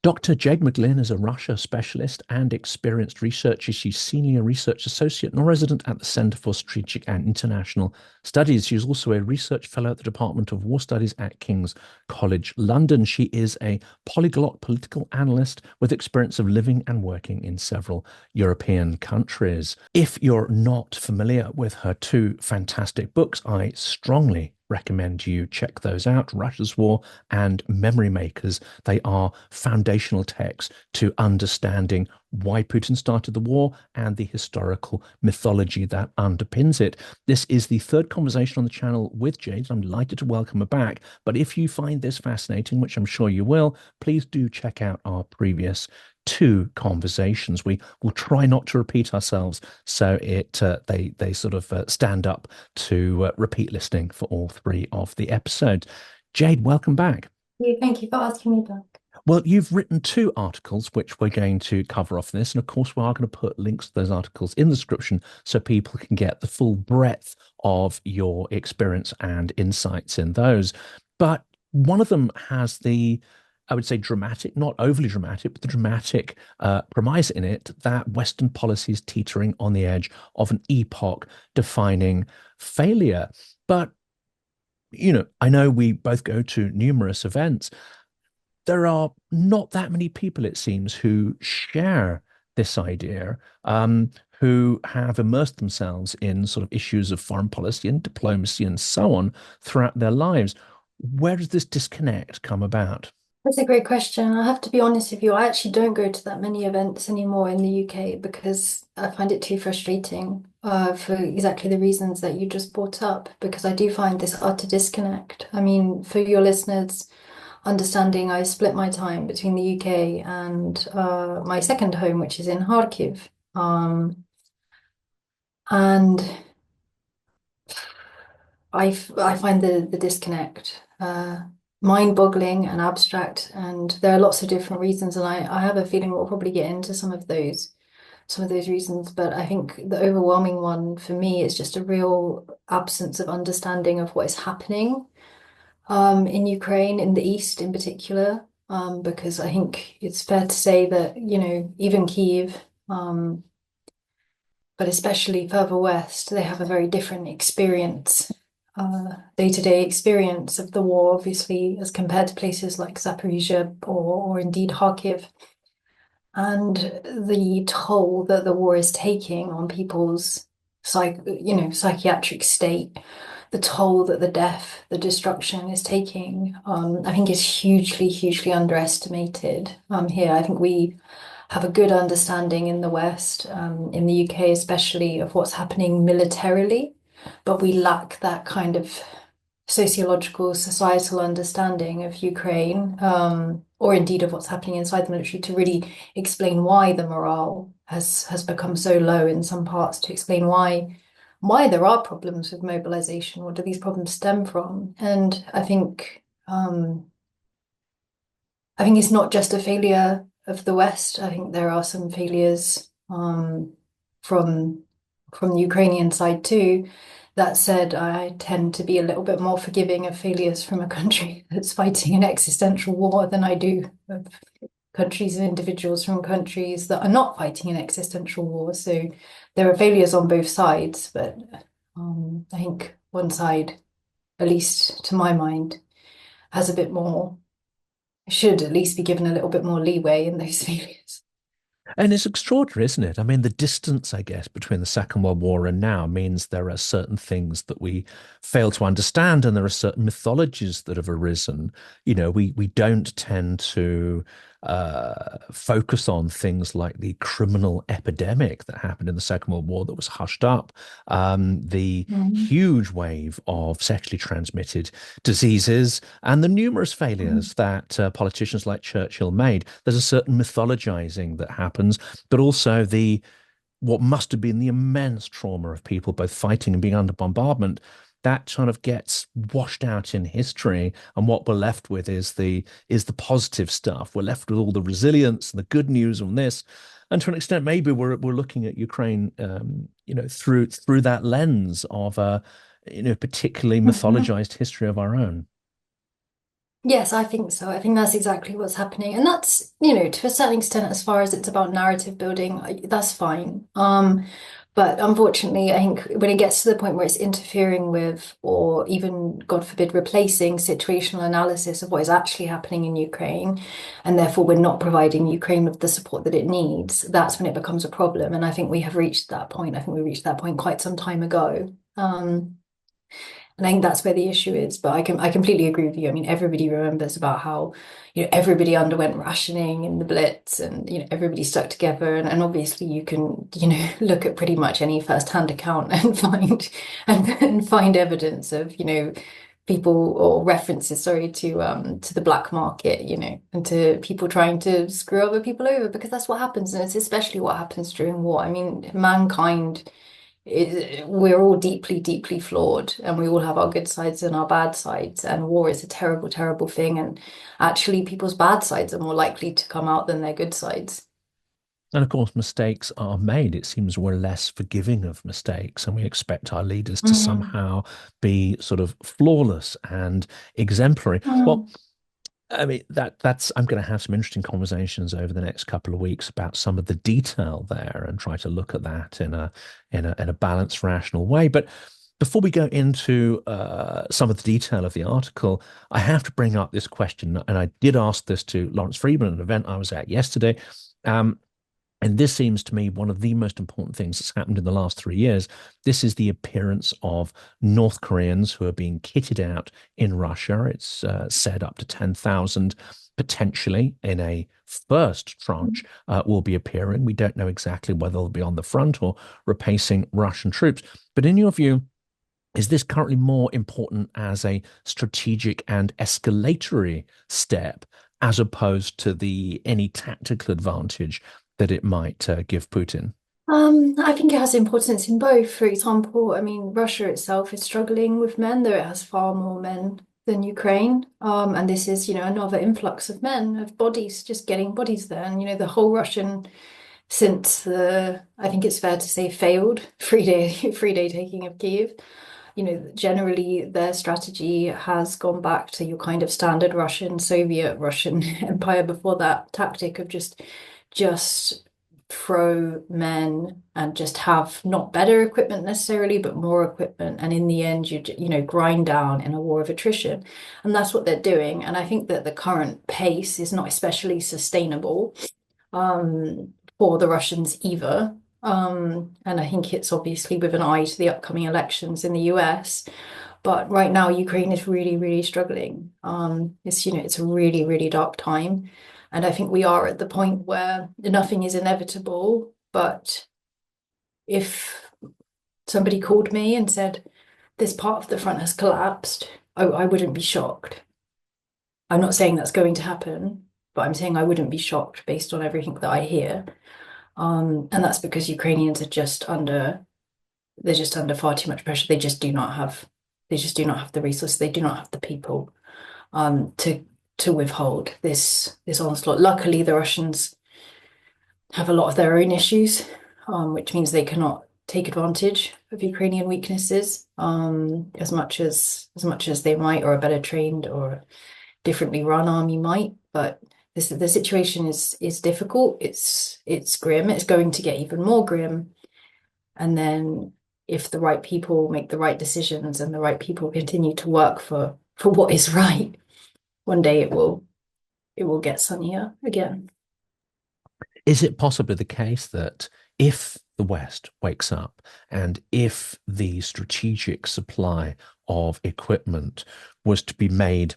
Dr. Jade McGlynn is a Russia specialist and experienced researcher. She's senior research associate and resident at the Center for Strategic and International Studies. She's also a research fellow at the Department of War Studies at King's College London. She is a polyglot political analyst with experience of living and working in several European countries. If you're not familiar with her two fantastic books, I strongly recommend you check those out. Russia's War and Memory Makers. They are foundational texts to understanding why Putin started the war and the historical mythology that underpins it. This is the third conversation on the channel with Jade. I'm delighted to welcome her back. But if you find this fascinating, which I'm sure you will, please do check out our previous two conversations. We will try not to repeat ourselves, so they sort of stand up to repeat listening for all three of the episodes. Jade, welcome back. Yeah, thank you for asking me back. Well, you've written two articles which we're going to cover off in this, and of course we are going to put links to those articles in the description so people can get the full breadth of your experience and insights in those. But one of them has the, I would say, dramatic, not overly dramatic, but the dramatic premise in it that Western policy is teetering on the edge of an epoch-defining failure. But, I know we both go to numerous events. There are not that many people, it seems, who share this idea, who have immersed themselves in sort of issues of foreign policy and diplomacy and so on throughout their lives. Where does this disconnect come about? That's a great question. I have to be honest with you, I actually don't go to that many events anymore in the UK because I find it too frustrating, for exactly the reasons that you just brought up, because I do find this utter disconnect. I mean, for your listeners, understanding I split my time between the UK and my second home, which is in Kharkiv. And I find the disconnect mind-boggling and abstract, and there are lots of different reasons, and I have a feeling we'll probably get into some of those reasons, but I think the overwhelming one for me is just a real absence of understanding of what is happening in Ukraine, in the East in particular, because I think it's fair to say that, even Kyiv, but especially further west, they have a very different experience, day-to-day experience of the war, obviously, as compared to places like Zaporizhia or indeed Kharkiv. And the toll that the war is taking on people's psychiatric state, the toll that the death, the destruction is taking, I think is hugely, hugely underestimated here. I think we have a good understanding in the West, in the UK especially, of what's happening militarily, but we lack that kind of sociological, societal understanding of Ukraine, or indeed of what's happening inside the military to really explain why the morale has become so low in some parts, to explain why there are problems with mobilization. What do these problems stem from? And I think it's not just a failure of the West. I think there are some failures from from the Ukrainian side too. That said, I tend to be a little bit more forgiving of failures from a country that's fighting an existential war than I do of countries and individuals from countries that are not fighting an existential war. So there are failures on both sides, but I think one side, at least to my mind, has a bit more, should at least be given a little bit more leeway in those failures. And it's extraordinary, isn't it? I mean, the distance, I guess, between the Second World War and now means there are certain things that we fail to understand, and there are certain mythologies that have arisen. We don't tend to focus on things like the criminal epidemic that happened in the Second World War that was hushed up, the Mhm. huge wave of sexually transmitted diseases, and the numerous Mhm. failures that politicians like Churchill made. There's a certain mythologizing that happens, but also the what must have been the immense trauma of people both fighting and being under bombardment. That kind of gets washed out in history, and what we're left with is the positive stuff. We're left with all the resilience and the good news on this, and to an extent, maybe we're looking at Ukraine, through that lens of a particularly Mhm. mythologized history of our own. Yes, I think so. I think that's exactly what's happening. And that's, you know, to a certain extent, as far as it's about narrative building, that's fine. But unfortunately, I think when it gets to the point where it's interfering with, or even, God forbid, replacing situational analysis of what is actually happening in Ukraine, and therefore we're not providing Ukraine with the support that it needs, that's when it becomes a problem. And I think we have reached that point. I think we reached that point quite some time ago. And I think that's where the issue is. But I completely agree with you. I mean, everybody remembers about how, you know, everybody underwent rationing in the Blitz and, you know, everybody stuck together. And obviously you can, you know, look at pretty much any first-hand account and and find evidence of, you know, people or references, sorry, to the black market, you know, and to people trying to screw other people over because that's what happens. And it's especially what happens during war. I mean, mankind we're all deeply, deeply flawed, and we all have our good sides and our bad sides. And war is a terrible, terrible thing. And actually, people's bad sides are more likely to come out than their good sides. And of course, mistakes are made. It seems we're less forgiving of mistakes, and we expect our leaders to Mm, somehow be sort of flawless and exemplary. Well, mm. I mean that's I'm going to have some interesting conversations over the next couple of weeks about some of the detail there and try to look at that in a balanced, rational way. But before we go into some of the detail of the article, I have to bring up this question, and I did ask this to Lawrence Friedman at an event I was at yesterday. Um, and this seems to me one of the most important things that's happened in the last 3 years. This is the appearance of North Koreans who are being kitted out in Russia. It's said up to 10,000 potentially in a first tranche will be appearing. We don't know exactly whether they'll be on the front or replacing Russian troops. But in your view, is this currently more important as a strategic and escalatory step as opposed to the any tactical advantage that it might give Putin? I think it has importance in both. For example, I mean, Russia itself is struggling with men, though it has far more men than Ukraine. And this is, you know, another influx of men, of bodies, just getting bodies there. And, you know, the whole Russian, since the, I think it's fair to say, failed three day taking of Kiev, you know, generally their strategy has gone back to your kind of standard Russian, Soviet Russian Empire before that tactic of just throw men and just have not better equipment necessarily, but more equipment. And in the end, you know, grind down in a war of attrition. And that's what they're doing. And I think that the current pace is not especially sustainable for the Russians either. And I think it's obviously with an eye to the upcoming elections in the US. But right now, Ukraine is really, really struggling. It's, you know, it's a really, really dark time. And I think we are at the point where nothing is inevitable. But if somebody called me and said, this part of the front has collapsed, I wouldn't be shocked. I'm not saying that's going to happen, but I'm saying I wouldn't be shocked based on everything that I hear. And that's because Ukrainians are they're just under far too much pressure. They just do not have the resources. They do not have the people to withhold this onslaught. Luckily, the Russians have a lot of their own issues, which means they cannot take advantage of Ukrainian weaknesses as much as they might, or a better trained or differently run army might. But the situation is difficult. It's grim. It's going to get even more grim. And then if the right people make the right decisions and the right people continue to work for what is right, one day it will get sunnier again. Is it possibly the case that if the West wakes up and if the strategic supply of equipment was to be made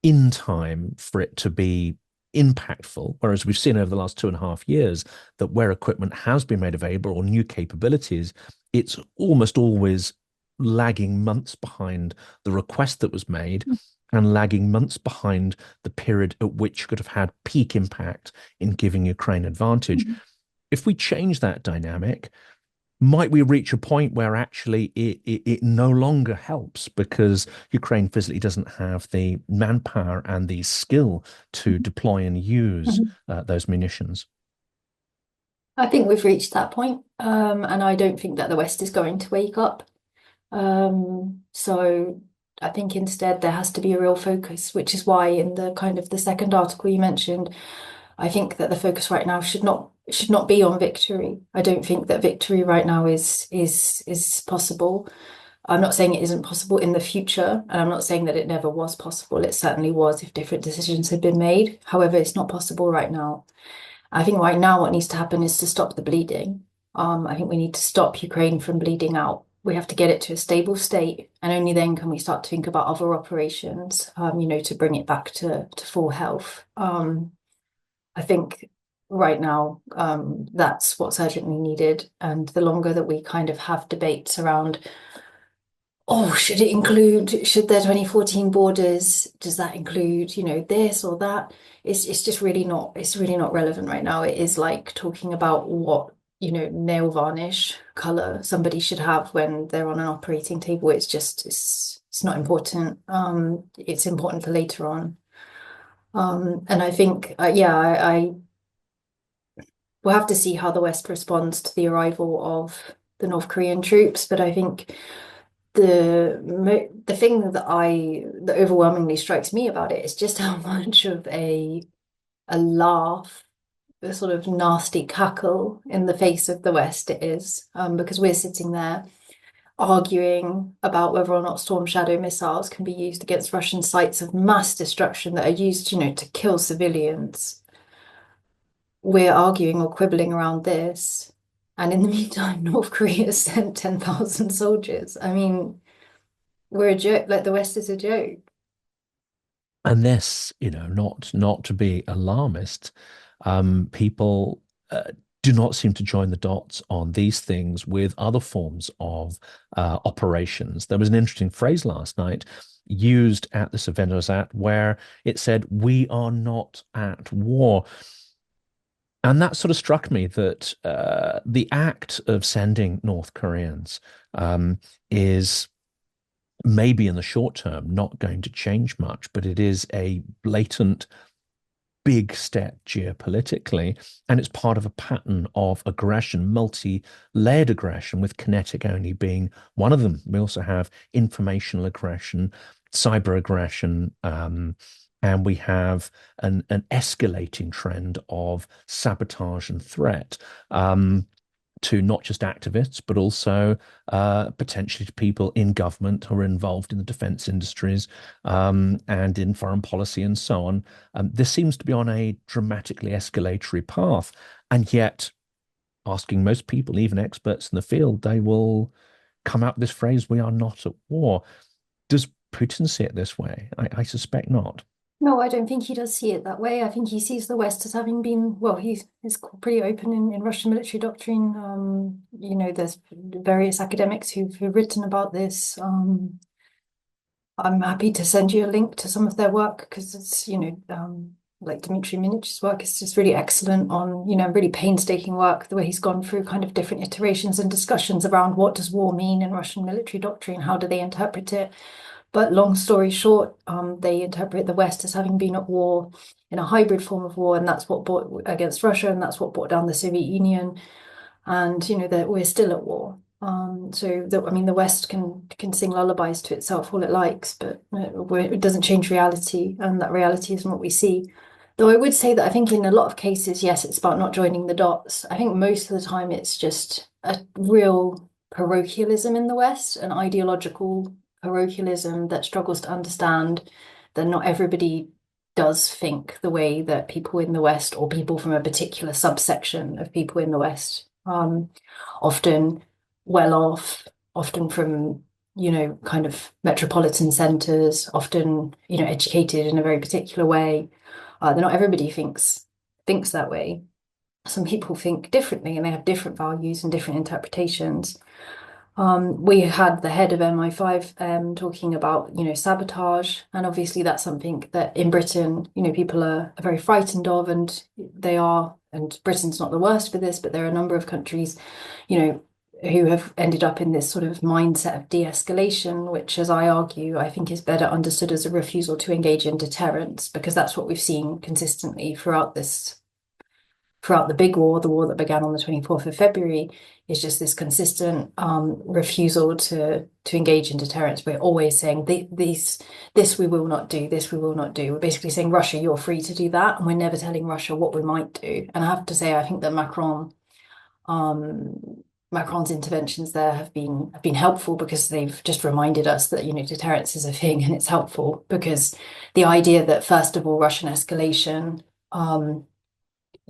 in time for it to be impactful, whereas we've seen over the last 2.5 years that where equipment has been made available or new capabilities, it's almost always lagging months behind the request that was made and lagging months behind the period at which could have had peak impact in giving Ukraine advantage. Mhm. If we change that dynamic, might we reach a point where actually it no longer helps because Ukraine physically doesn't have the manpower and the skill to deploy and use Mhm. those munitions? I think we've reached that point, and I don't think that the West is going to wake up. So I think instead there has to be a real focus, which is why in the kind of the second article you mentioned, I think that the focus right now should not be on victory. I don't think that victory right now is possible. I'm not saying it isn't possible in the future, and I'm not saying that it never was possible. It certainly was if different decisions had been made. However, it's not possible right now. I think right now what needs to happen is to stop the bleeding. I think we need to stop Ukraine from bleeding out. We have to get it to a stable state, and only then can we start to think about other operations, to bring it back to full health. I think right now, that's what's urgently needed. And the longer that we kind of have debates around, oh, should their 2014 borders, does that include, this or that? It's just really not relevant right now. It is like talking about what, nail varnish color somebody should have when they're on an operating table. It's not important. It's important for later on. And I think, yeah, I we'll have to see how the West responds to the arrival of the North Korean troops. But I think the thing that overwhelmingly strikes me about it is just how much of a laugh, a sort of nasty cackle in the face of the West it is, because we're sitting there arguing about whether or not Storm Shadow missiles can be used against Russian sites of mass destruction that are used, to kill civilians. We're arguing or quibbling around this. And in the meantime, North Korea sent 10,000 soldiers. I mean, we're a joke, like the West is a joke. And this, not to be alarmist, people do not seem to join the dots on these things with other forms of operations. There was an interesting phrase last night used at this event I was at where it said, "We are not at war." And that sort of struck me that the act of sending North Koreans is maybe in the short term not going to change much, but it is a blatant big step geopolitically, and it's part of a pattern of aggression, multi-layered aggression, with kinetic only being one of them. We also have informational aggression, cyber aggression, and we have an escalating trend of sabotage and threat. To not just activists, but also potentially to people in government who are involved in the defense industries and in foreign policy and so on. This seems to be on a dramatically escalatory path. And yet, asking most people, even experts in the field, they will come out with this phrase, "We are not at war." Does Putin see it this way? I suspect not. No, I don't think he does see it that way. I think he sees the West as having been, well, he's pretty open in Russian military doctrine. There's various academics who've written about this. I'm happy to send you a link to some of their work because it's, like Dmitry Minich's work is just really excellent on, really painstaking work, the way he's gone through kind of different iterations and discussions around what does war mean in Russian military doctrine, how do they interpret it. But long story short, they interpret the West as having been at war in a hybrid form of war, and that's what brought against Russia, and that's what brought down the Soviet Union. And that we're still at war. The West can sing lullabies to itself all it likes, but it doesn't change reality, and that reality isn't what we see. Though I would say that I think in a lot of cases, yes, it's about not joining the dots. I think most of the time it's just a real parochialism in the West, an ideological parochialism that struggles to understand that not everybody does think the way that people in the West or people from a particular subsection of people in the West, often well off, often from, kind of metropolitan centers, often, educated in a very particular way. That not everybody thinks that way. Some people think differently and they have different values and different interpretations. We had the head of MI5 talking about, sabotage, and obviously that's something that in Britain, people are very frightened of, and they are, and Britain's not the worst for this, but there are a number of countries, who have ended up in this sort of mindset of de-escalation, which, as I argue, I think is better understood as a refusal to engage in deterrence, because that's what we've seen consistently throughout the big war, the war that began on the 24th of February, is just this consistent refusal to engage in deterrence. We're always saying this we will not do, this we will not do. We're basically saying, Russia, you're free to do that, and we're never telling Russia what we might do. And I have to say, I think that Macron's interventions there have been helpful, because they've just reminded us that, deterrence is a thing, and it's helpful because the idea that, first of all, Russian escalation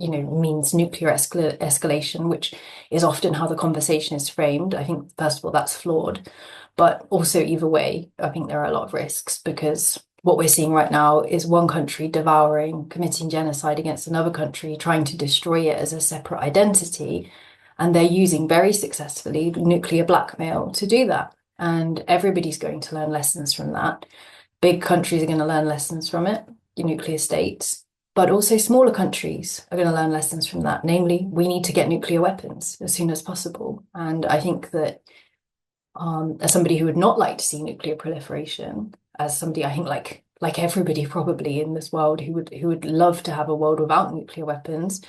means nuclear escalation, which is often how the conversation is framed. I think, first of all, that's flawed. But also, either way, I think there are a lot of risks, because what we're seeing right now is one country devouring, committing genocide against another country, trying to destroy it as a separate identity. And they're using very successfully nuclear blackmail to do that. And everybody's going to learn lessons from that. Big countries are going to learn lessons from it, nuclear states. But also smaller countries are going to learn lessons from that. Namely, we need to get nuclear weapons as soon as possible. And I think that as somebody who would not like to see nuclear proliferation, as somebody I think like everybody probably in this world who would love to have a world without nuclear weapons,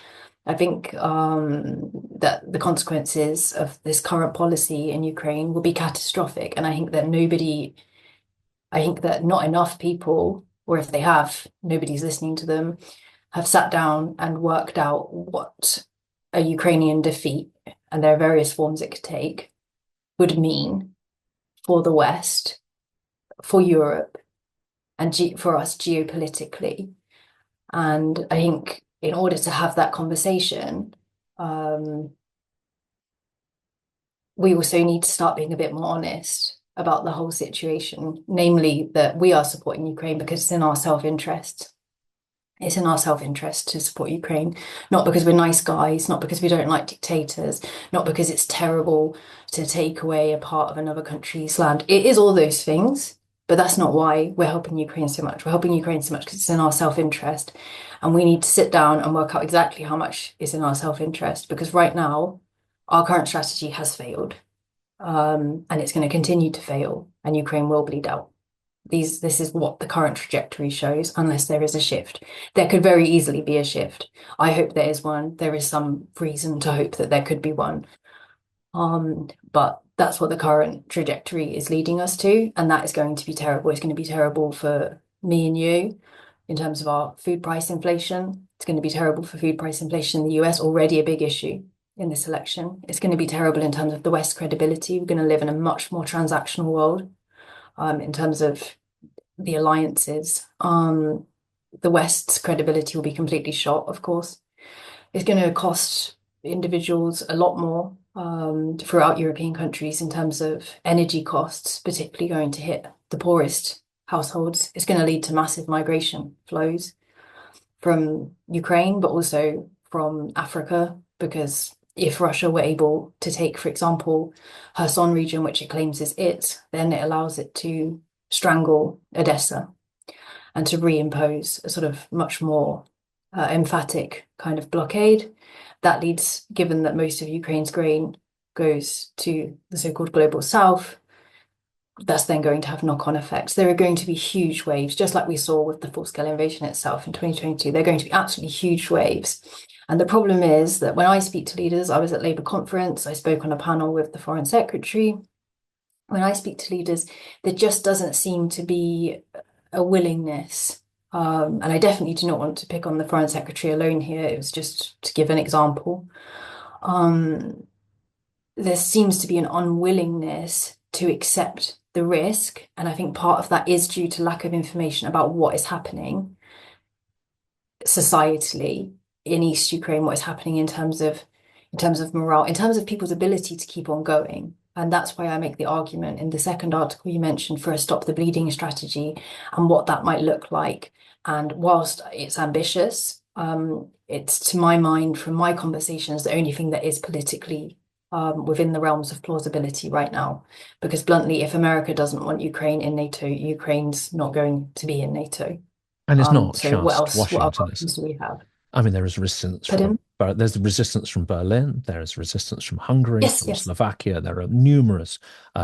I think that the consequences of this current policy in Ukraine will be catastrophic. And I think that not enough people, or if they have, nobody's listening to them, have sat down and worked out what a Ukrainian defeat, and there are various forms it could take, would mean for the West, for Europe, and for us geopolitically. And I think in order to have that conversation, we also need to start being a bit more honest about the whole situation, namely that we are supporting Ukraine because it's in our self-interest. It's in our self-interest to support Ukraine, not because we're nice guys, not because we don't like dictators, not because it's terrible to take away a part of another country's land. It is all those things, but that's not why we're helping Ukraine so much. We're helping Ukraine so much because it's in our self-interest. And we need to sit down and work out exactly how much is in our self-interest, because right now, our current strategy has failed. And it's going to continue to fail, and Ukraine will bleed out. This is what the current trajectory shows, unless there is a shift. There could very easily be a shift. I hope there is one. There is some reason to hope that there could be one. But that's what the current trajectory is leading us to, and that is going to be terrible. It's going to be terrible for me and you in terms of our food price inflation. It's going to be terrible for food price inflation in the US, already a big issue in this election. It's going to be terrible in terms of the West's credibility. We're going to live in a much more transactional world in terms of the alliances. The West's credibility will be completely shot, of course. It's going to cost individuals a lot more throughout European countries in terms of energy costs, particularly going to hit the poorest households. It's going to lead to massive migration flows from Ukraine, but also from Africa, because if Russia were able to take, for example, Kherson region, which it claims is it, then it allows it to strangle Odessa and to reimpose a sort of much more emphatic kind of blockade. That leads, given that most of Ukraine's grain goes to the so-called global south, that's then going to have knock-on effects. There are going to be huge waves, just like we saw with the full-scale invasion itself in 2022. They're going to be absolutely huge waves. And the problem is that when I speak to leaders, I was at Labour conference, I spoke on a panel with the Foreign Secretary. When I speak to leaders, there just doesn't seem to be a willingness. And I definitely do not want to pick on the Foreign Secretary alone here. It was just to give an example. There seems to be an unwillingness to accept the risk. And I think part of that is due to lack of information about what is happening societally in East Ukraine, what is happening in terms of morale, in terms of people's ability to keep on going. And that's why I make the argument in the second article you mentioned for a stop the bleeding strategy and what that might look like. And whilst it's ambitious, it's, to my mind, from my conversations, the only thing that is politically within the realms of plausibility right now. Because bluntly, if America doesn't want Ukraine in NATO, Ukraine's not going to be in NATO. And it's not So what just else? What other Washington, is options it? do we have? I mean, there is resistance Pardon? there's the resistance from Berlin, there is resistance from Hungary, Yes, from yes. Slovakia. There are numerous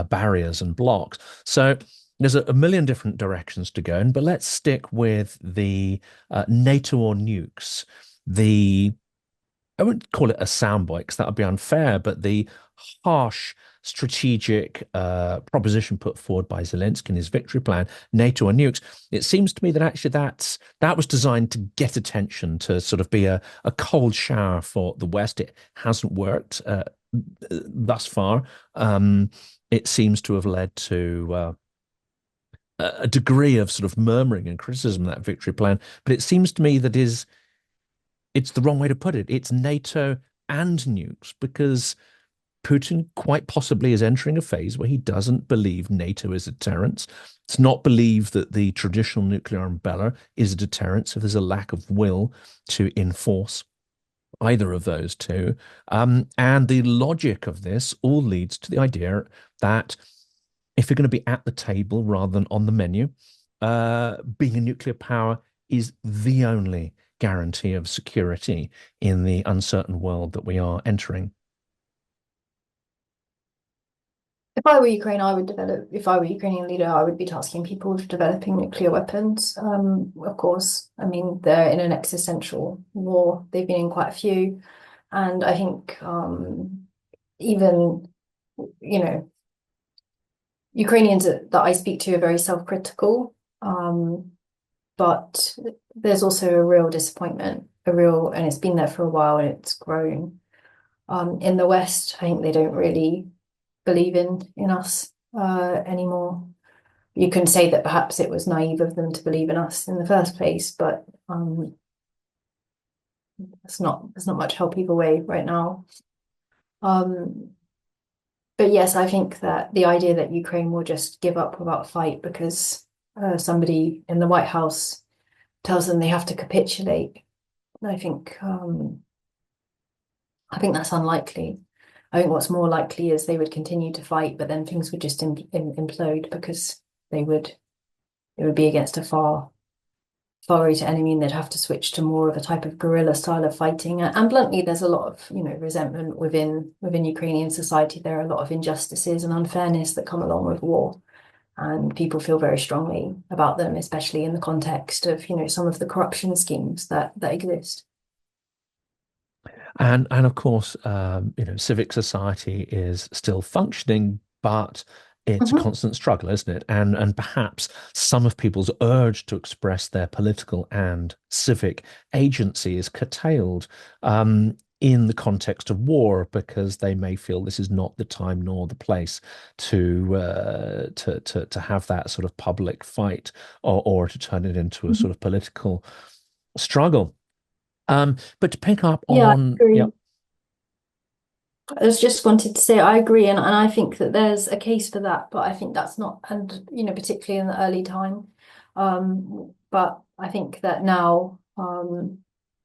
barriers and blocks. So there's a million different directions to go in, but let's stick with the NATO or nukes. The I wouldn't call it a soundbite because that would be unfair, but the harsh strategic proposition put forward by Zelensky in his victory plan, NATO and nukes, it seems to me that actually that was designed to get attention, to sort of be a cold shower for the West. It hasn't worked thus far. It seems to have led to a degree of sort of murmuring and criticism of that victory plan. But it seems to me that it's the wrong way to put it. It's NATO and nukes because Putin quite possibly is entering a phase where he doesn't believe NATO is a deterrent. It's not believe that the traditional nuclear umbrella is a deterrent. So there's a lack of will to enforce either of those two. And the logic of this all leads to the idea that if you're going to be at the table rather than on the menu, being a nuclear power is the only guarantee of security in the uncertain world that we are entering. If I were Ukraine, I would develop, if I were Ukrainian leader, I would be tasking people with developing nuclear weapons. Of course, I mean, they're in an existential war. They've been in quite a few. And I think even, you know, Ukrainians that I speak to are very self-critical. But there's also a real disappointment, and it's been there for a while and it's grown. In the West, I think they don't really believe in us anymore. You can say that perhaps it was naive of them to believe in us in the first place, but there's not much help either way right now. But yes, I think that the idea that Ukraine will just give up without fight because somebody in the White House tells them they have to capitulate, I think that's unlikely. I think what's more likely is they would continue to fight, but then things would just implode because it would be against a far greater enemy, and they'd have to switch to more of a type of guerrilla style of fighting. And bluntly, there's a lot of resentment within Ukrainian society. There are a lot of injustices and unfairness that come along with war, and people feel very strongly about them, especially in the context of some of the corruption schemes that exist. And of course, civic society is still functioning, but it's a Mhm. constant struggle, isn't it? And perhaps some of people's urge to express their political and civic agency is curtailed in the context of war because they may feel this is not the time nor the place to have that sort of public fight or to turn it into a Mhm. sort of political struggle. But to pick up Yeah, I on, yeah. agree. I was just wanted to say I agree, and I think that there's a case for that, but I think that's not, and particularly in the early time. But I think that now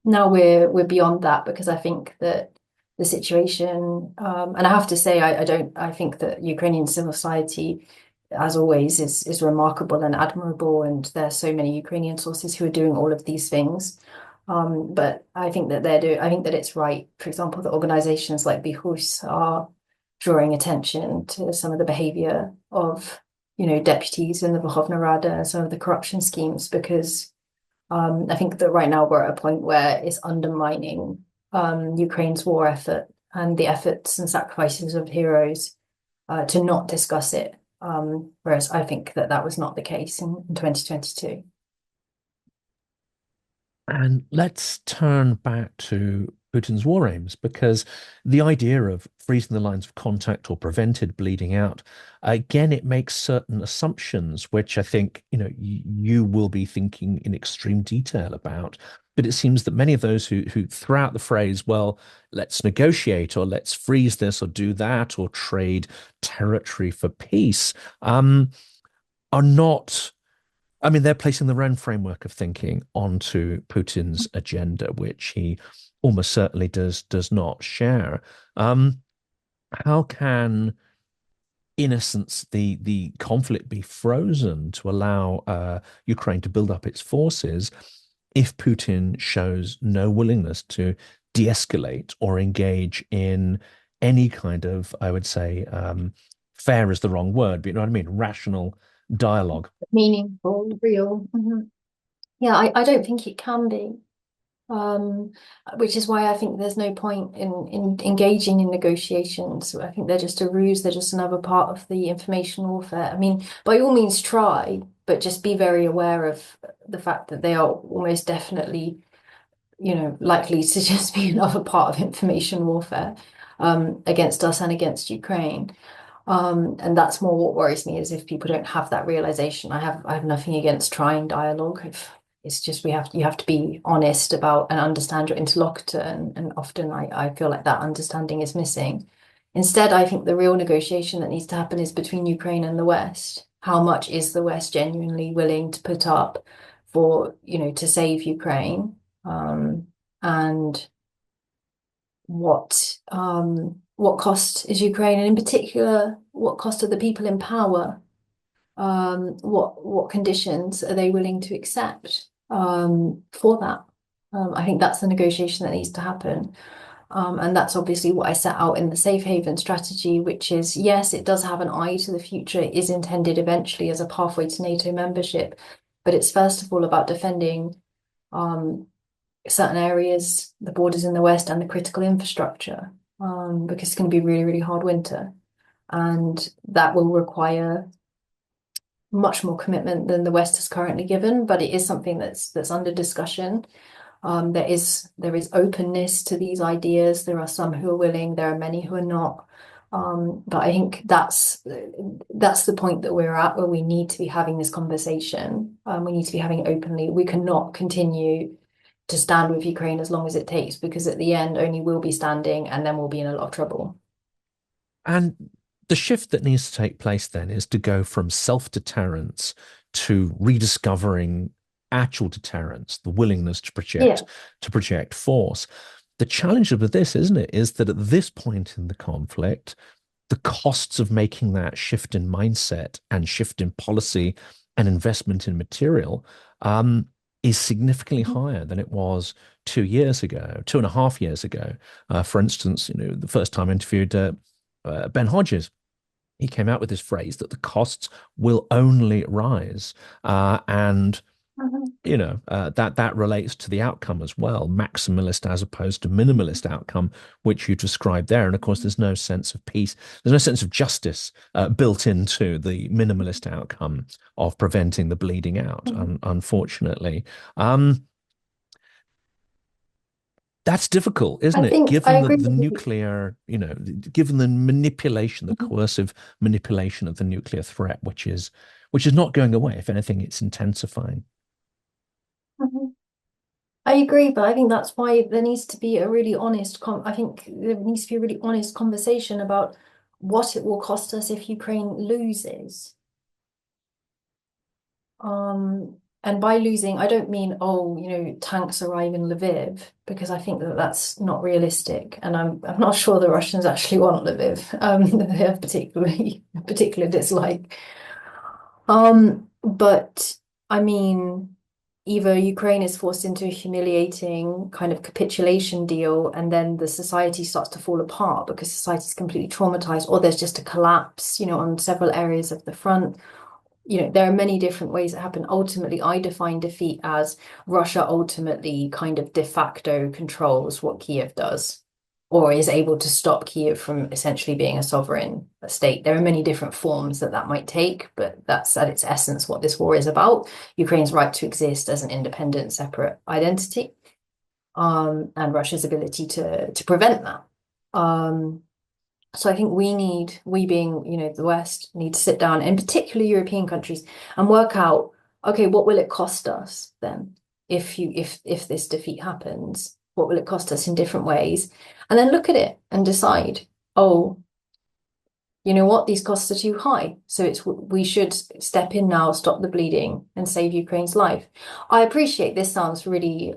we're beyond that because I think that the situation, and I have to say I think that Ukrainian civil society, as always, is remarkable and admirable, and there's so many Ukrainian sources who are doing all of these things. But I think that I think that it's right. For example, that organizations like Bihus are drawing attention to some of the behavior of, deputies in the Verkhovna Rada and some of the corruption schemes, because I think that right now we're at a point where it's undermining Ukraine's war effort and the efforts and sacrifices of heroes to not discuss it. Whereas I think that that was not the case in 2022. And let's turn back to Putin's war aims, because the idea of freezing the lines of contact or prevented bleeding out, again, it makes certain assumptions, which I think, you will be thinking in extreme detail about. But it seems that many of those who throw out the phrase, well, let's negotiate or let's freeze this or do that or trade territory for peace, are not. I mean, they're placing their own framework of thinking onto Putin's agenda, which he almost certainly does not share. Um, how can, in essence, the conflict be frozen to allow Ukraine to build up its forces if Putin shows no willingness to de-escalate or engage in any kind of, I would say, fair is the wrong word, but you know what I mean, rational dialogue? Meaningful, real. Mhm. Yeah, I don't think it can be. Um, which is why I think there's no point in engaging in negotiations. I think they're just a ruse. They're just another part of the information warfare. I mean, by all means try, but just be very aware of the fact that they are almost definitely, likely to just be another part of information warfare, against us and against Ukraine. And that's more what worries me is if people don't have that realization. I have nothing against trying dialogue. If it's just you have to be honest about and understand your interlocutor, and often I feel like that understanding is missing. Instead, I think the real negotiation that needs to happen is between Ukraine and the West. How much is the West genuinely willing to put up for, to save Ukraine? And what cost is Ukraine, and in particular, what cost are the people in power? What conditions are they willing to accept for that? I think that's the negotiation that needs to happen. And that's obviously what I set out in the safe haven strategy, which is, yes, it does have an eye to the future. It is intended eventually as a pathway to NATO membership, but it's first of all about defending certain areas, the borders in the West and the critical infrastructure, because it's going to be really, really hard winter. And that will require much more commitment than the West has currently given, but it is something that's under discussion. There is openness to these ideas. There are some who are willing, there are many who are not. But I think that's the point that we're at, where we need to be having this conversation. We need to be having it openly. We cannot continue to stand with Ukraine as long as it takes, because at the end, only we'll be standing, and then we'll be in a lot of trouble. And the shift that needs to take place then is to go from self-deterrence to rediscovering actual deterrence, the willingness to Yeah. project force. The challenge with this, isn't it, is that at this point in the conflict, the costs of making that shift in mindset and shift in policy and investment in material is significantly higher than it was 2 years ago, 2.5 years ago. For instance, the first time I interviewed Ben Hodges, he came out with this phrase that the costs will only rise, and Mhm. that relates to the outcome as well, maximalist as opposed to minimalist outcome, which you described there. And of course, there's no sense of peace, there's no sense of justice built into the minimalist outcome of preventing the bleeding out, unfortunately. That's difficult, isn't I it? think I Given agree the with you. nuclear, given the manipulation, the Mhm. coercive manipulation of the nuclear threat, which is not going away. If anything, it's intensifying. Mhm. I agree, but I think that's why there needs to be a really honest I think there needs to be a really honest conversation about what it will cost us if Ukraine loses. And by losing, I don't mean, oh, tanks arrive in Lviv, because I think that that's not realistic. And I'm not sure the Russians actually want Lviv. They have a particular dislike. But I mean, either Ukraine is forced into a humiliating kind of capitulation deal, and then the society starts to fall apart because society is completely traumatized, or there's just a collapse, on several areas of the front. There are many different ways it happen. Ultimately, I define defeat as Russia ultimately kind of de facto controls what Kiev does, or is able to stop Kiev from essentially being a sovereign state. There are many different forms that might take, but that's at its essence what this war is about. Ukraine's right to exist as an independent, separate identity, and Russia's ability to prevent that. So I think we being, the West, need to sit down, in particular European countries, and work out, okay, what will it cost us then if this defeat happens? What will it cost us in different ways? And then look at it and decide, oh, you know what, these costs are too high. So we should step in now, stop the bleeding, and save Ukraine's life. I appreciate this sounds really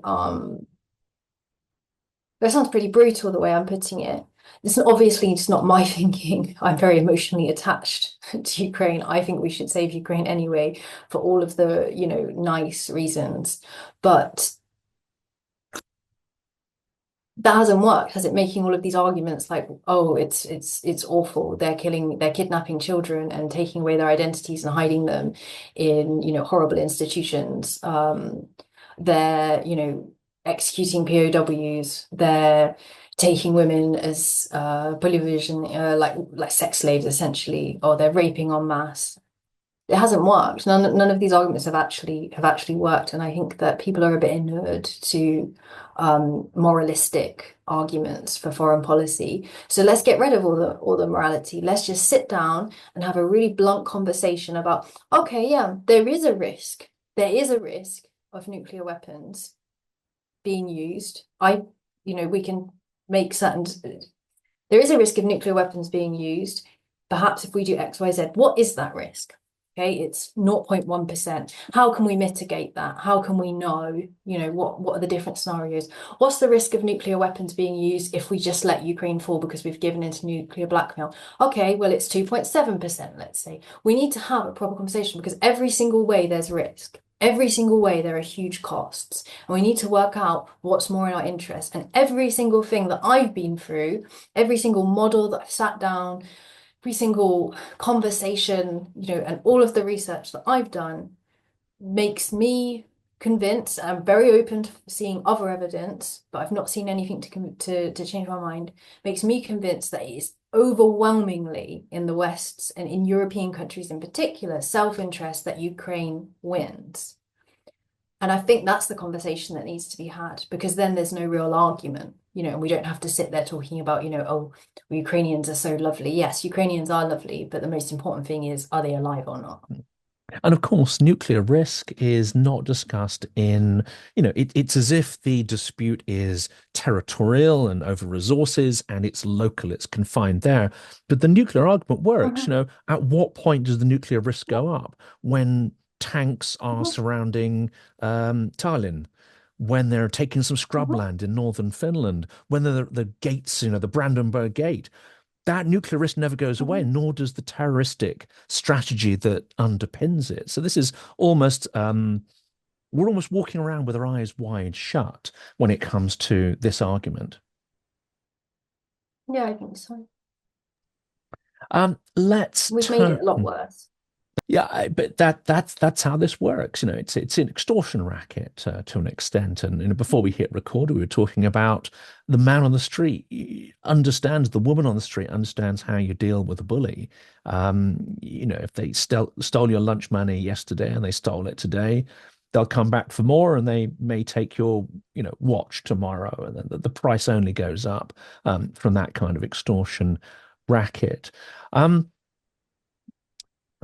that sounds pretty brutal the way I'm putting it. It's obviously it's not my thinking. I'm very emotionally attached to Ukraine. I think we should save Ukraine anyway for all of the, nice reasons. But that hasn't worked, has it? Making all of these arguments like, oh, it's awful. They're kidnapping children and taking away their identities and hiding them in, horrible institutions. They're, executing POWs. They're taking women as like sex slaves essentially, or they're raping en masse. It hasn't worked. None of these arguments have actually worked, and I think that people are a bit inured to moralistic arguments for foreign policy. So let's get rid of all the morality. Let's just sit down and have a really blunt conversation about, okay, yeah, there is a risk. There is a risk of nuclear weapons being used. We can make certain. There is a risk of nuclear weapons being used. Perhaps if we do X, Y, Z, what is that risk? Okay, it's 0.1%. How can we mitigate that? How can we know, what are the different scenarios? What's the risk of nuclear weapons being used if we just let Ukraine fall because we've given into nuclear blackmail? Okay, well, it's 2.7%, let's say. We need to have a proper conversation because every single way there's risk. Every single way there are huge costs. And we need to work out what's more in our interest. And every single thing that I've been through, every single model that I've sat down, every single conversation, and all of the research that I've done makes me convinced. I'm very open to seeing other evidence, but I've not seen anything to change my mind. Makes me convinced that it is overwhelmingly in the West's and in European countries in particular, self-interest that Ukraine wins. And I think that's the conversation that needs to be had because then there's no real argument, and we don't have to sit there talking about, oh, Ukrainians are so lovely. Yes, Ukrainians are lovely, but the most important thing is, are they alive or not? And of course, nuclear risk is not discussed in, it's as if the dispute is territorial and over resources and it's local, it's confined there. But the nuclear argument works, Mhm, at what point does the nuclear risk yeah, go up? When tanks are mhm, surrounding Tallinn, when they're taking some mhm. scrubland in northern Finland, when the gates, the Brandenburg Gate, that nuclear risk never goes away, Mhm. nor does the terroristic strategy that underpins it. So this is almost we're almost walking around with our eyes wide shut when it comes to this argument. Yeah, I think so. Let's We've made it turn. a lot worse. Yeah, but that's how this works. It's an extortion racket to an extent. And before we hit record, we were talking about the man on the street understands the woman on the street understands how you deal with a bully. If they stole your lunch money yesterday and they stole it today, they'll come back for more, and they may take your watch tomorrow, and then the price only goes up from that kind of extortion racket. Um,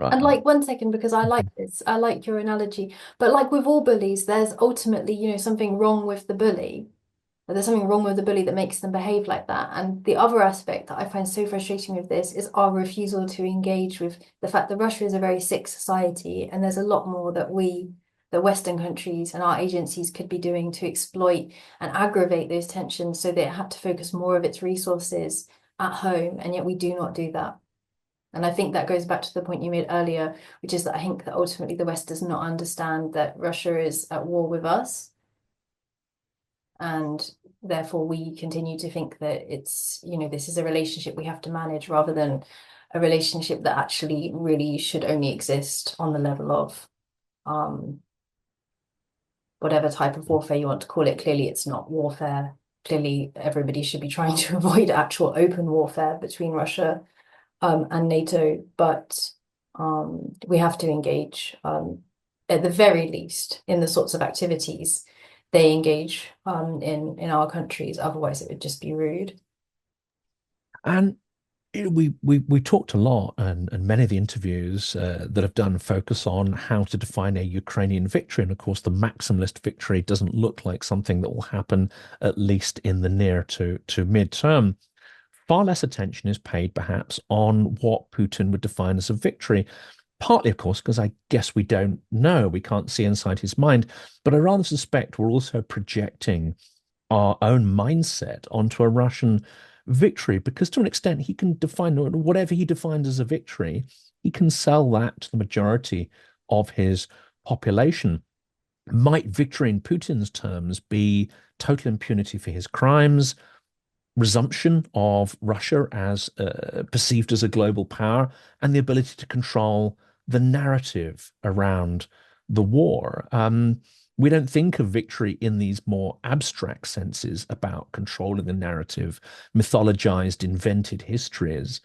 And right. like 1 second, because I like this, I like your analogy. But like with all bullies, there's ultimately, something wrong with the bully. There's something wrong with the bully that makes them behave like that. And the other aspect that I find so frustrating with this is our refusal to engage with the fact that Russia is a very sick society, and there's a lot more that the Western countries and our agencies could be doing to exploit and aggravate those tensions so that it had to focus more of its resources at home, and yet we do not do that. And I think that goes back to the point you made earlier, which is that I think that ultimately the West does not understand that Russia is at war with us. And therefore we continue to think that this is a relationship we have to manage rather than a relationship that actually really should only exist on the level of um, whatever type of warfare you want to call it. Clearly, it's not warfare. Clearly, everybody should be trying to avoid actual open warfare between Russia and NATO, but we have to engage at the very least in the sorts of activities they engage in our countries. Otherwise, it would just be rude. And we talked a lot, and many of the interviews that have done focus on how to define a Ukrainian victory. And of course, the maximalist victory doesn't look like something that will happen, at least in the near to mid-term. Far less attention is paid, perhaps, on what Putin would define as a victory. Partly, of course, because I guess we don't know, we can't see inside his mind. But I rather suspect we're also projecting our own mindset onto a Russian victory, because to an extent he can define whatever he defines as a victory, he can sell that to the majority of his population. Might victory in Putin's terms be total impunity for his crimes, resumption of Russia as perceived as a global power, and the ability to control the narrative around the war? we don't think of victory in these more abstract senses about controlling the narrative, mythologized, invented histories.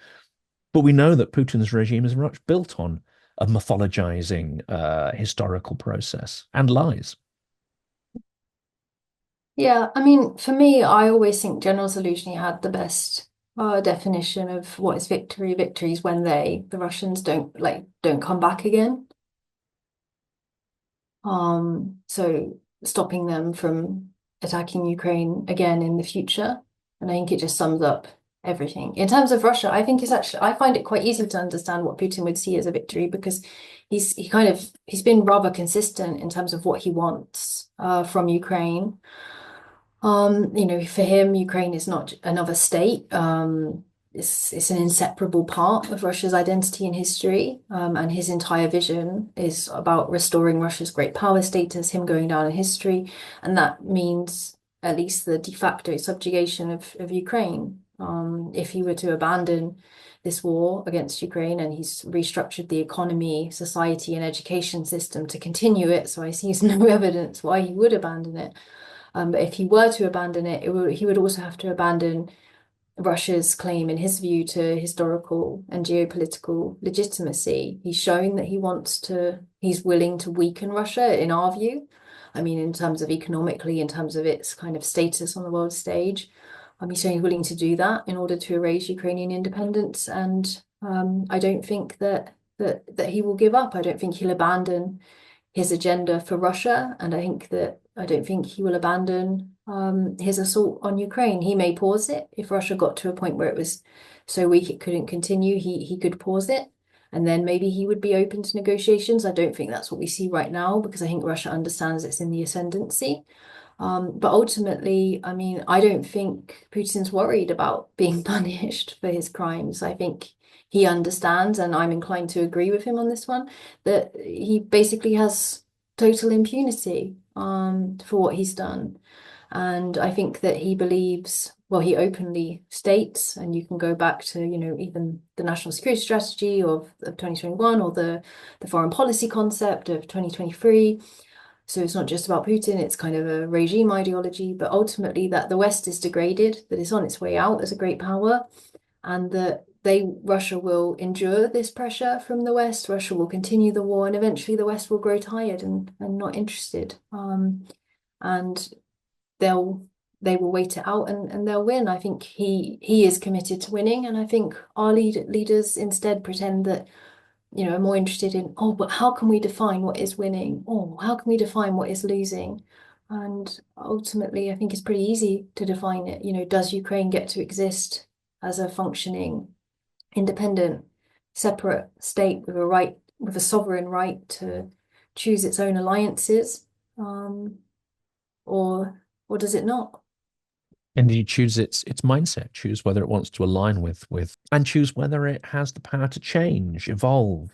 But we know that Putin's regime is very much built on a mythologizing historical process and lies. Yeah, I mean, for me, I always think General Zaluzhny had the best definition of what is victory. Victory is when the Russians don't come back again. So stopping them from attacking Ukraine again in the future. And I think it just sums up everything. In terms of Russia, I think I find it quite easy to understand what Putin would see as a victory because he's been rather consistent in terms of what he wants from Ukraine. For him, Ukraine is not another state. It's an inseparable part of Russia's identity and history. And his entire vision is about restoring Russia's great power status, him going down in history. And that means at least the de facto subjugation of Ukraine. If he were to abandon this war against Ukraine and he's restructured the economy, society, and education system to continue it, so I see no evidence why he would abandon it. But if he were to abandon it, he would also have to abandon Russia's claim, in his view, to historical and geopolitical legitimacy. He's shown that he's willing to weaken Russia, in our view. I mean, in terms of economically, in terms of its kind of status on the world stage. He's shown he's willing to do that in order to erase Ukrainian independence. And I don't think that he will give up. I don't think he'll abandon his agenda for Russia, and I don't think he will abandon his assault on Ukraine. He may pause it if Russia got to a point where it was so weak it couldn't continue. He could pause it, and then maybe he would be open to negotiations. I don't think that's what we see right now because I think Russia understands it's in the ascendancy. But ultimately, I mean, I don't think Putin's worried about being punished for his crimes. I think he understands, and I'm inclined to agree with him on this one, that he basically has total impunity for what he's done. And I think that he believes, well, he openly states, and you can go back to, even the national security strategy of 2021 or the foreign policy concept of 2023. So it's not just about Putin, it's kind of a regime ideology, but ultimately that the West is degraded, that it's on its way out as a great power, and that Russia will endure this pressure from the West. Russia will continue the war, and eventually the West will grow tired and not interested. And they'll they will wait it out and they'll win. I think he is committed to winning, and I think our leaders instead pretend that are more interested in, oh, but how can we define what is winning? Oh, how can we define what is losing? And ultimately, I think it's pretty easy to define it. Does Ukraine get to exist as a functioning, independent, separate state with a sovereign right to choose its own alliances, or does it not? And you choose its mindset, choose whether it wants to align with, and choose whether it has the power to change, evolve,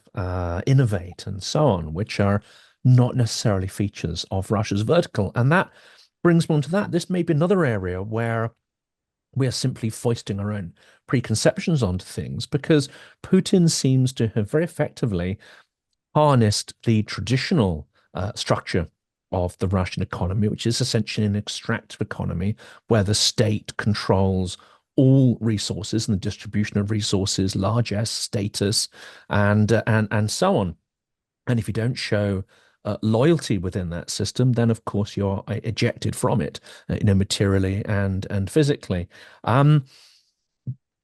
innovate, and so on, which are not necessarily features of Russia's vertical. And that brings me on to that. This may be another area where we are simply foisting our own preconceptions onto things, because Putin seems to have very effectively harnessed the traditional structure of the Russian economy, which is essentially an extractive economy where the state controls all resources and the distribution of resources, largesse, status, and so on. And if you don't show loyalty within that system, then of course you're ejected from it, materially and physically.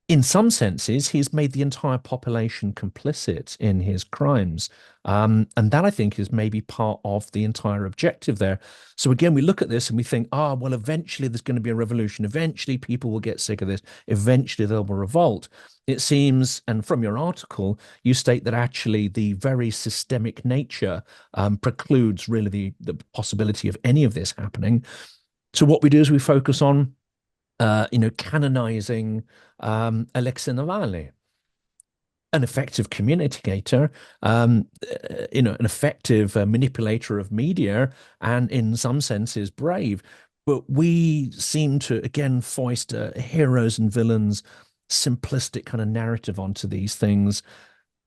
In some senses, he's made the entire population complicit in his crimes. And that, I think, is maybe part of the entire objective there. So again, we look at this and we think, well, eventually there's going to be a revolution. Eventually people will get sick of this. Eventually they'll revolt. It seems, and from your article, you state that actually the very systemic nature precludes really the possibility of any of this happening. So what we do is we focus on canonizing Alexei Navalny, an effective communicator, an effective manipulator of media, and in some senses brave. But we seem to, again, foist heroes and villains, simplistic kind of narrative onto these things,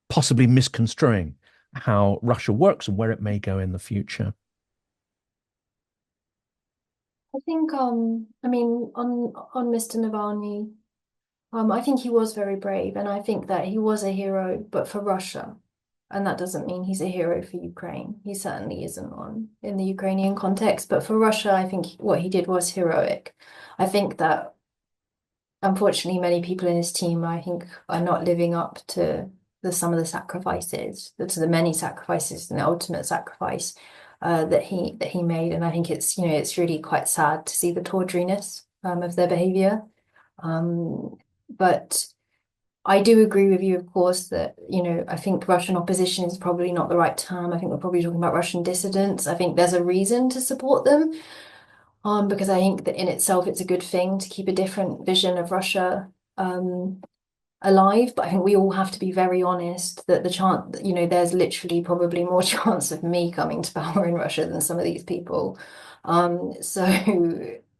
possibly misconstruing how Russia works and where it may go in the future. I think I mean on Mr. Navalny, I think he was very brave, and I think that he was a hero, but for Russia. And that doesn't mean he's a hero for Ukraine. He certainly isn't one in the Ukrainian context. But for Russia, I think what he did was heroic. I think that unfortunately many people in his team, I think, are not living up to some of the sacrifices, to the many sacrifices and the ultimate sacrifice that he made. And I think it's, you know, it's really quite sad to see the tawdriness of their behavior. Um, but I do agree with you, of course, that, you know, I think Russian opposition is probably not the right term. I think we're probably talking about Russian dissidents. I think there's a reason to support them, because I think that in itself it's a good thing to keep a different vision of Russia alive. But I think we all have to be very honest that the chance, you know, there's literally probably more chance of me coming to power in Russia than some of these people. So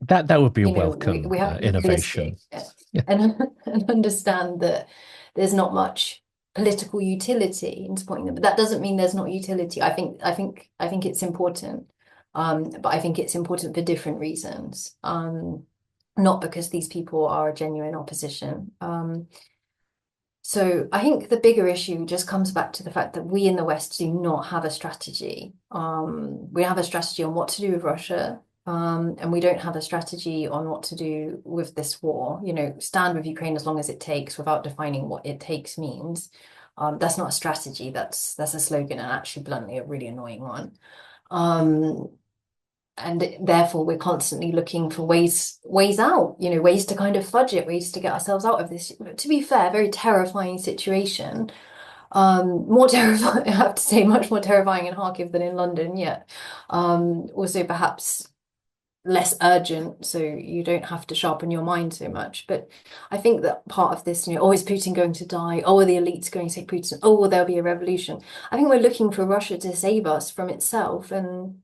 That would be a you know, welcome we have to be realistic innovation. Yeah. and understand that there's not much political utility in supporting them. But that doesn't mean there's not utility. I think it's important. But I think it's important for different reasons. Not because these people are a genuine opposition. So I think the bigger issue just comes back to the fact that we in the West do not have a strategy. We have a strategy on what to do with Russia, and we don't have a strategy on what to do with this war. You know, stand with Ukraine as long as it takes without defining what it takes means. That's not a strategy. That's a slogan, and actually, bluntly, a really annoying one. Um, and therefore we're constantly looking for ways out, you know, ways to kind of fudge it, ways to get ourselves out of this, to be fair, very terrifying situation. More terrifying, I have to say, much more terrifying in Kharkiv than in London yet. Also perhaps less urgent, so you don't have to sharpen your mind so much. But I think that part of this, you know, oh, is Putin going to die? Oh, are the elites going to take Putin? Oh, will there be a revolution? I think we're looking for Russia to save us from itself, and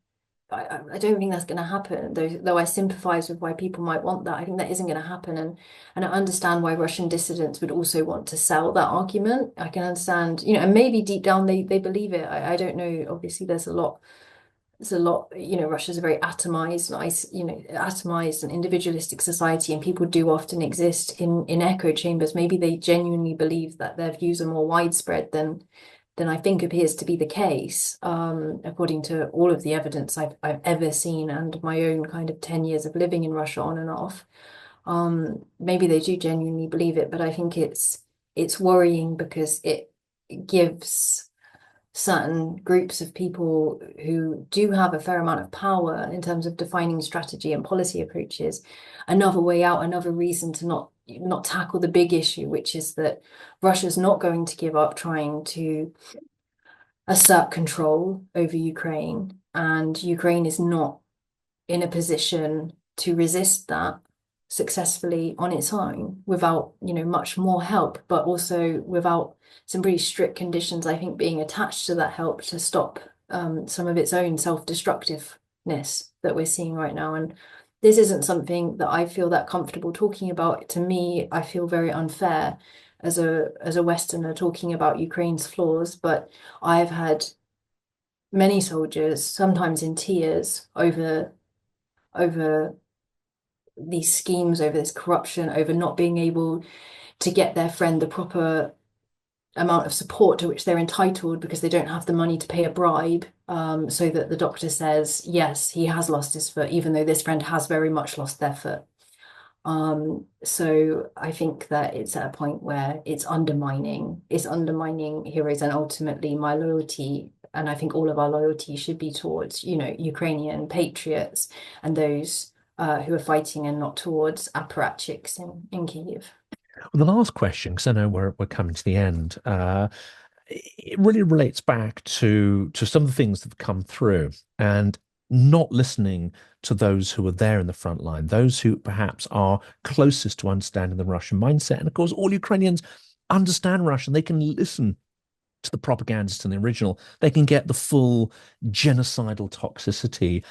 I don't think that's going to happen, though I sympathize with why people might want that. I think that isn't going to happen. And I understand why Russian dissidents would also want to sell that argument. I can understand, you know, and maybe deep down they believe it. I don't know. Obviously, there's a lot, you know, Russia's a very atomized, you know, atomized and individualistic society, and people do often exist in echo chambers. Maybe they genuinely believe that their views are more widespread than I think appears to be the case, according to all of the evidence I've ever seen and my own kind of 10 years of living in Russia on and off. Maybe they do genuinely believe it, but I think it's worrying because it gives certain groups of people who do have a fair amount of power in terms of defining strategy and policy approaches another way out, another reason to not tackle the big issue, which is that Russia's not going to give up trying to assert control over Ukraine, and Ukraine is not in a position to resist that successfully on its own without, you know, much more help, but also without some pretty strict conditions, I think, being attached to that help to stop some of its own self-destructiveness that we're seeing right now. And this isn't something that I feel that comfortable talking about. To me, I feel very unfair as a Westerner talking about Ukraine's flaws, but I've had many soldiers, sometimes in tears, over these schemes, over this corruption, over not being able to get their friend the proper amount of support to which they're entitled because they don't have the money to pay a bribe, so that the doctor says, yes, he has lost his foot, even though this friend has very much lost their foot. So I think that it's at a point where it's undermining heroes, and ultimately my loyalty, and I think all of our loyalty should be towards, you know, Ukrainian patriots and those who are fighting, and not towards apparatchiks in Kyiv. Well, the last question, because I know we're coming to the end, it really relates back to some of the things that have come through and not listening to those who are there in the front line, those who perhaps are closest to understanding the Russian mindset. And of course, all Ukrainians understand Russian. They can listen to the propagandist and the original. They can get the full genocidal toxicity.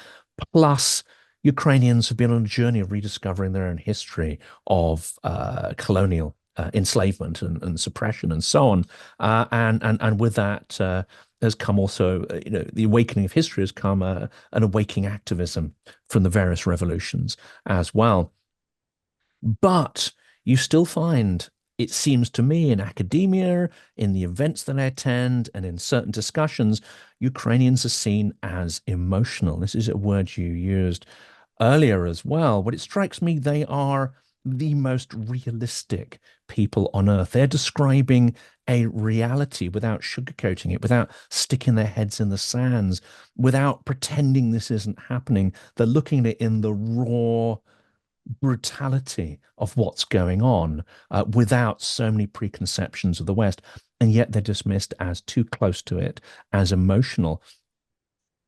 Plus, Ukrainians have been on a journey of rediscovering their own history of colonial enslavement and suppression and so on. And with that, has come also, the awakening of history has come an awakening activism from the various revolutions as well. But you still find, it seems to me, in academia, in the events that I attend, and in certain discussions, Ukrainians are seen as emotional. This is a word you used earlier as well, but it strikes me they are the most realistic people on earth. They're describing a reality without sugarcoating it, without sticking their heads in the sands, without pretending this isn't happening. They're looking at it in the raw brutality of what's going on, without so many preconceptions of the West. And yet they're dismissed as too close to it, as emotional.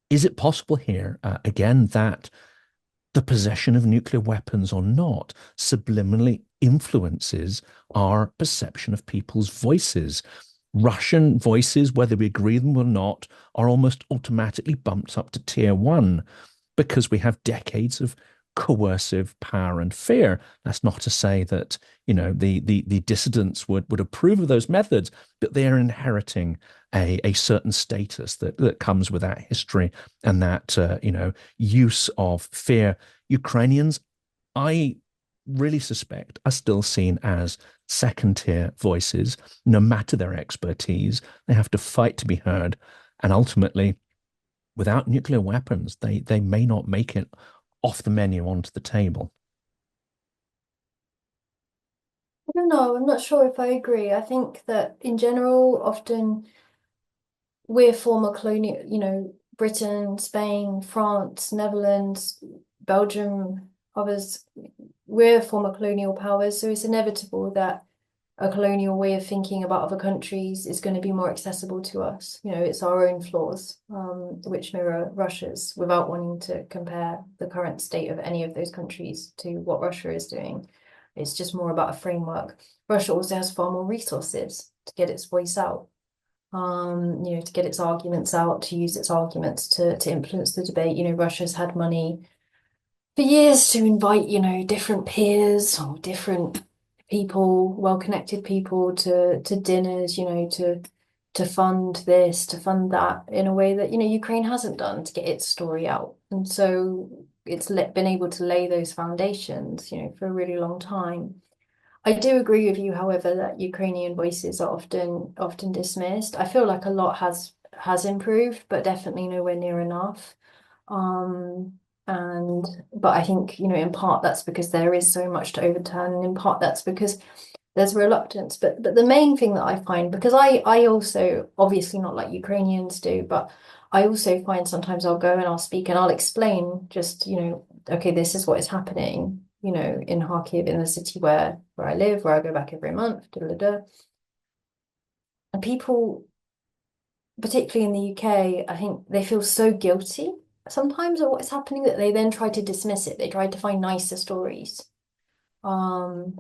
Is it possible here, again, that the possession of nuclear weapons or not subliminally influences our perception of people's voices? Russian voices, whether we agree with them or not, are almost automatically bumped up to tier one because we have decades of coercive power and fear. That's not to say that, the dissidents would approve of those methods, but they are inheriting a certain status that comes with that history and that use of fear. Ukrainians, I really suspect, are still seen as second tier voices. No matter their expertise, they have to fight to be heard, and ultimately, without nuclear weapons, they may not make it off the menu onto the table. I don't know, I'm not sure if I agree. I think that in general, often we're former colonial, Britain, Spain, France, Netherlands, Belgium, others, we're former colonial powers, so it's inevitable that a colonial way of thinking about other countries is going to be more accessible to us. It's our own flaws, which mirror Russia's, without wanting to compare the current state of any of those countries to what Russia is doing. It's just more about a framework. Russia also has far more resources to get its voice out, to get its arguments out, to use its arguments to influence the debate. Russia's had money for years to invite, different peers or different people, well-connected people to dinners, to fund this, to fund that in a way that, Ukraine hasn't done to get its story out. And so it's been able to lay those foundations, for a really long time. I do agree with you, however, that Ukrainian voices are often dismissed. I feel like a lot has improved, but definitely nowhere near enough. Um, but I think, in part that's because there is so much to overturn, and in part that's because there's reluctance. But the main thing that I find, because I also, obviously not like Ukrainians do, but I also find sometimes I'll go and I'll speak and I'll explain just, okay, this is what is happening, in Kharkiv, in the city where I live, where I go back every month, da, da, da. And people, particularly in the UK, I think they feel so guilty sometimes of what is happening that they then try to dismiss it. They try to find nicer stories. And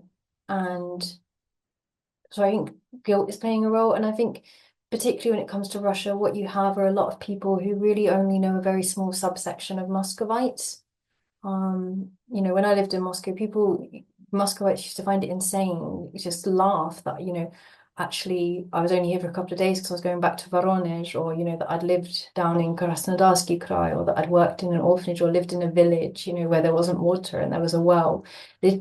so I think guilt is playing a role. And I think particularly when it comes to Russia, what you have are a lot of people who really only know a very small subsection of Muscovites. When I lived in Moscow, Muscovites used to find it insane, just laugh that, actually I was only here for a couple of days because I was going back to Voronezh, or, that I'd lived down in Krasnodarsky Krai, or that I'd worked in an orphanage or lived in a village, where there wasn't water and there was a well. They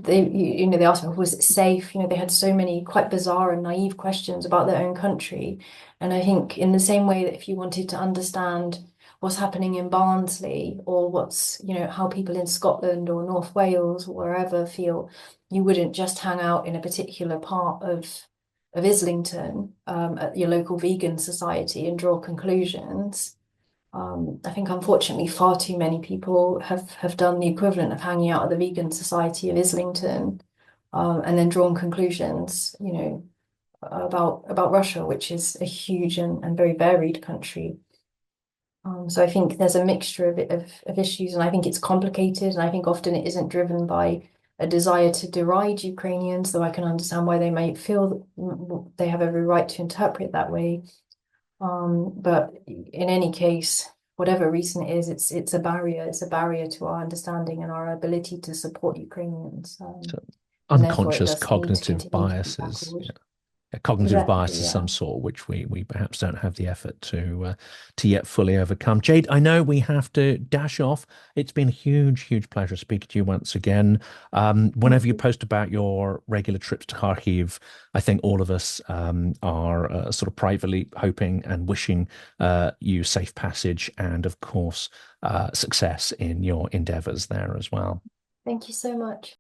asked me, was it safe? They had so many quite bizarre and naive questions about their own country. And I think in the same way that if you wanted to understand what's happening in Barnsley, or what's, how people in Scotland or North Wales or wherever feel, you wouldn't just hang out in a particular part of Islington, at your local vegan society and draw conclusions. I think unfortunately far too many people have done the equivalent of hanging out at the vegan society of Islington, and then drawn conclusions, about Russia, which is a huge and very varied country. So I think there's a mixture of issues, and I think it's complicated, and I think often it isn't driven by a desire to deride Ukrainians, though I can understand why they may feel they have every right to interpret that way. But in any case, whatever reason it is, it's a barrier. It's a barrier to our understanding and our ability to support Ukrainians. So And therefore it unconscious does need to cognitive continue to be biases. tackled. Yeah. a cognitive bias Exactly, of yeah. some sort, which we perhaps don't have the effort to yet fully overcome. Jade, I know we have to dash off. It's been a huge pleasure speaking to you once again. Thank Whenever you you. post about your regular trips to Kharkiv, I think all of us are sort of privately hoping and wishing you safe passage and, of course, success in your endeavors there as well. Thank you so much.